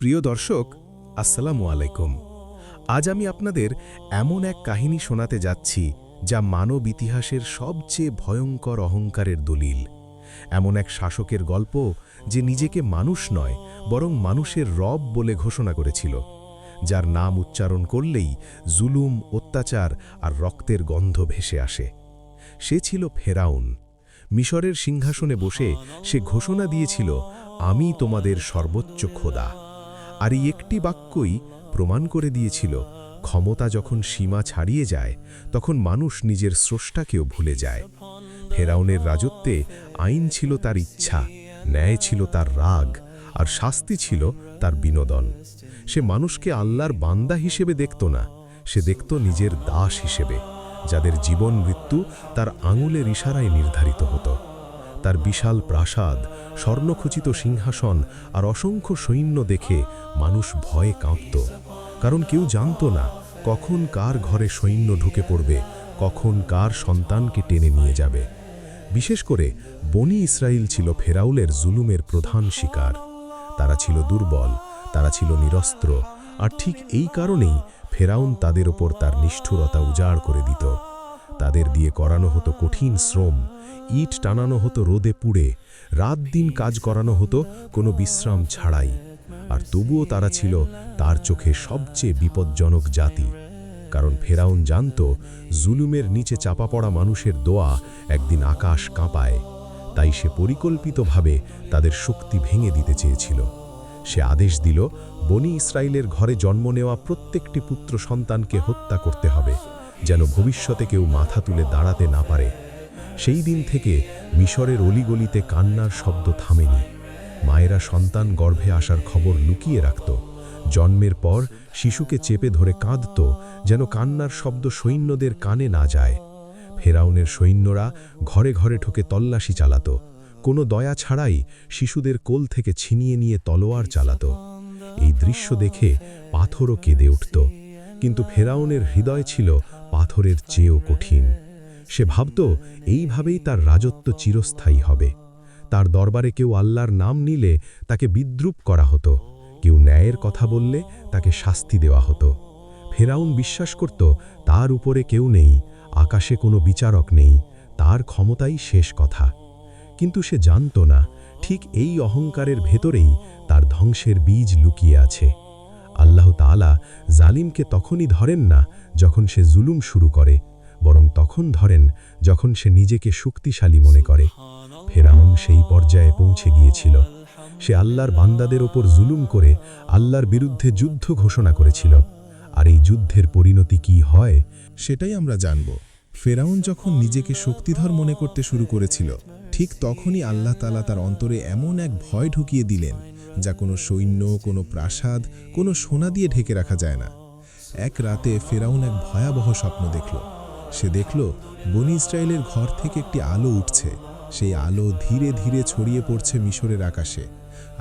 প্রিয় দর্শক, আসসালামু আলাইকুম। আজ আমি আপনাদের এমন এক কাহিনী শোনাতে যাচ্ছি যা মানব ইতিহাসের সবচেয়ে ভয়ঙ্কর অহংকারের দলিল। এমন এক শাসকের গল্প যে নিজেকে মানুষ নয় বরং মানুষের রব বলে ঘোষণা করেছিল, যার নাম উচ্চারণ করলেই জুলুম, অত্যাচার আর রক্তের গন্ধ ভেসে আসে। সে ছিল ফেরাউন। মিশরের সিংহাসনে বসে সে ঘোষণা দিয়েছিল, আমি তোমাদের সর্বোচ্চ খোদা। আর এই একটি বাক্যই প্রমাণ করে দিয়েছিল, ক্ষমতা যখন সীমা ছাড়িয়ে যায় তখন মানুষ নিজের স্রষ্টাকেও ভুলে যায়। ফেরাউনের রাজত্বে আইন ছিল তার ইচ্ছা, ন্যায় ছিল তার রাগ, আর শাস্তি ছিল তার বিনোদন। সে মানুষকে আল্লাহর বান্দা হিসেবে দেখত না, সে দেখত নিজের দাস হিসেবে, যাদের জীবন মৃত্যু তার আঙুলের ইশারায় নির্ধারিত হতো। তার বিশাল প্রাসাদ, স্বর্ণখচিত সিংহাসন আর অসংখ্য সৈন্য দেখে মানুষ ভয়ে কাঁপত, কারণ কেউ জানত না কখন কার ঘরে সৈন্য ঢুকে পড়বে, কখন কার সন্তানকে টেনে নিয়ে যাবে। বিশেষ করে বনি ইসরাইল ছিল ফেরাউনের জুলুমের প্রধান শিকার। তারা ছিল দুর্বল, তারা ছিল নিরস্ত্র, আর ঠিক এই কারণেই ফেরাউন তাদের ওপর তার নিষ্ঠুরতা উজাড় করে দিত। তাদের দিয়ে করানো হতো কঠিন শ্রম, ইট টানানো হতো রোদে পুড়ে, রাত দিন কাজ করানো হতো কোনো বিশ্রাম ছাড়াই। আর তবুও তারা ছিল তার চোখে সবচেয়ে বিপজ্জনক জাতি, কারণ ফেরাউন জানত জুলুমের নিচে চাপা পড়া মানুষের দোয়া একদিন আকাশ কাঁপায়। তাই সে পরিকল্পিতভাবে তাদের শক্তি ভেঙে দিতে চেয়েছিল। সে আদেশ দিল, বনি ইসরাইলের ঘরে জন্ম নেওয়া প্রত্যেকটি পুত্র সন্তানকে হত্যা করতে হবে, যেন ভবিষ্যতে কেউ মাথা তুলে দাঁড়াতে না পারে। সেই দিন থেকে মিশরের অলিগলিতে কান্নার শব্দ থামেনি। মায়েরা সন্তান গর্ভে আসার খবর লুকিয়ে রাখত, জন্মের পর শিশুকে চেপে ধরে কাঁদত, যেন কান্নার শব্দ সৈন্যদের কানে না যায়। ফেরাউনের সৈন্যরা ঘরে ঘরে ঢুকে তল্লাশি চালাত, কোনো দয়া ছাড়াই শিশুদের কোল থেকে ছিনিয়ে নিয়ে তলোয়ার চালাত। এই দৃশ্য দেখে পাথরও কেঁদে উঠত, কিন্তু ফেরাউনের হৃদয় ছিল পাথরের চেয়েও কঠিন। সে ভাবত এইভাবেই তার রাজত্ব চিরস্থায়ী হবে। তার দরবারে কেউ আল্লাহর নাম নিলে তাকে বিদ্রূপ করা হতো, কেউ ন্যায়ের কথা বললে তাকে শাস্তি দেওয়া হতো। ফেরাউন বিশ্বাস করত তার উপরে কেউ নেই, আকাশে কোনো বিচারক নেই, তার ক্ষমতাই শেষ কথা। কিন্তু সে জানত না, ঠিক এই অহংকারের ভেতরেই তার ধ্বংসের বীজ লুকিয়ে আছে। আল্লাহ তাআলা জালিমকে তখনই ধরেন না যখন সে জুলুম শুরু করে, বরং তখন ধরেন যখন সে নিজেকে শক্তিশালী মনে করে। ফেরাউন সেই পর্যায়ে পৌঁছে গিয়েছিল। সে আল্লাহর বান্দাদের ওপর জুলুম করে আল্লাহর বিরুদ্ধে যুদ্ধ ঘোষণা করেছিল। আর এই যুদ্ধের পরিণতি কি হয় সেটাই আমরা জানব। ফেরাউন যখন নিজেকে শক্তিধর মনে করতে শুরু করেছিল, ঠিক তখনই আল্লাহ তাআলা তার অন্তরে এমন এক ভয় ঢুকিয়ে দিলেন যা কোনো সৈন্য, কোনো প্রাসাদ, কোনো সোনা দিয়ে ঢেকে রাখা যায় না। এক রাতে ফেরাউন এক ভয়াবহ স্বপ্ন দেখল। সে দেখল বনি ইসরায়েলের ঘর থেকে একটি আলো উঠছে। সেই আলো ধীরে ধীরে ছড়িয়ে পড়ছে মিশরের আকাশে,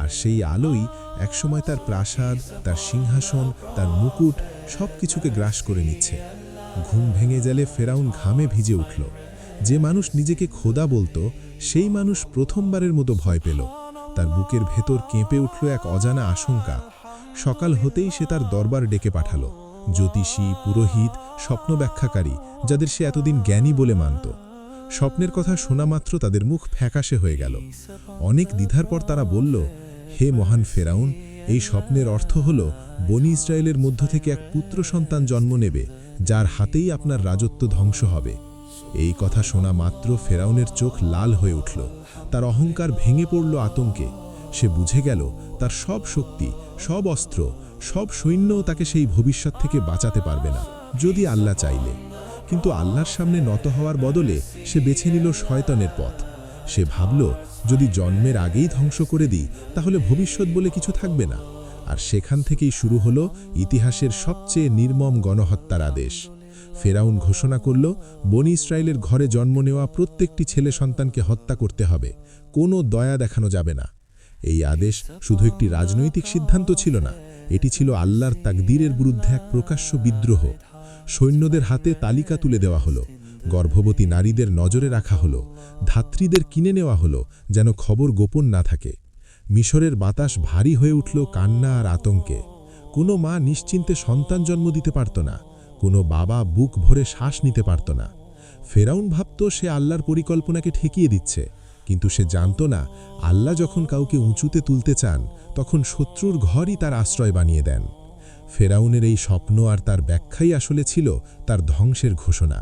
আর সেই আলোই একসময় তার প্রাসাদ, তার সিংহাসন, তার মুকুট সব কিছুকে গ্রাস করে নিচ্ছে। ঘুম ভেঙে গেলে ফেরাউন ঘামে ভিজে উঠল। যে মানুষ নিজেকে খোদা বলতো, সেই মানুষ প্রথমবারের মতো ভয় পেল। তার বুকের ভেতর কেঁপে উঠল এক অজানা আশঙ্কা। সকাল হতেই সে তার দরবার ডেকে পাঠালো জ্যোতিষী, পুরোহিত, স্বপ্ন ব্যাখ্যাকারী, যাদের সে এতদিন জ্ঞানী বলে মানত। স্বপ্নের কথা শোনা মাত্র তাদের মুখ ফ্যাকাশে হয়ে গেল। অনেক দ্বিধার পর তারা বলল, হে মহান ফেরাউন, এই স্বপ্নের অর্থ হল বনি ইসরায়েলের মধ্য থেকে এক পুত্র সন্তান জন্ম নেবে, যার হাতেই আপনার রাজত্ব ধ্বংস হবে। এই কথা শোনা মাত্র ফেরাউনের চোখ লাল হয়ে উঠল। তার অহংকার ভেঙে পড়ল আতঙ্কে। সে বুঝে গেল তার সব শক্তি, সব অস্ত্র, সব সৈন্যও তাকে সেই ভবিষ্যৎ থেকে বাঁচাতে পারবে না, যদি আল্লাহ চাইলে। কিন্তু আল্লাহর সামনে নত হওয়ার বদলে সে বেছে নিল শয়তানের পথ। সে ভাবল, যদি জন্মের আগেই ধ্বংস করে দিই তাহলে ভবিষ্যৎ বলে কিছু থাকবে না। আর সেখান থেকেই শুরু হলো ইতিহাসের সবচেয়ে নির্মম গণহত্যার আদেশ। ফেরাউন ঘোষণা করল, বনি ইসরায়েলের ঘরে জন্ম নেওয়া প্রত্যেকটি ছেলে সন্তানকে হত্যা করতে হবে, কোনো দয়া দেখানো যাবে না। এই আদেশ শুধু একটি রাজনৈতিক সিদ্ধান্ত ছিল না, এটি ছিল আল্লাহর তাকদীরের বিরুদ্ধে এক প্রকাশ্য বিদ্রোহ। সৈন্যদের হাতে তালিকা তুলে দেওয়া হলো, গর্ভবতী নারীদের নজরে রাখা হলো, ধাত্রীদের কিনে নেওয়া হলো যেন খবর গোপন না থাকে। মিশরের বাতাস ভারী হয়ে উঠল কান্না আর আতঙ্কে। কোনো মা নিশ্চিন্তে সন্তান জন্ম দিতে পারত না, কোনো বাবা বুক ভরে শ্বাস নিতে পারত না। ফেরাউন ভাবত সে আল্লাহর পরিকল্পনাকে ঠেকিয়ে দিচ্ছে, কিন্তু সে জানত না আল্লাহ যখন কাউকে উঁচুতে তুলতে চান তখন শত্রুর ঘরই তার আশ্রয় বানিয়ে দেন। ফেরাউনের এই স্বপ্ন আর তার ব্যাখ্যাই আসলে ছিল তার ধ্বংসের ঘোষণা।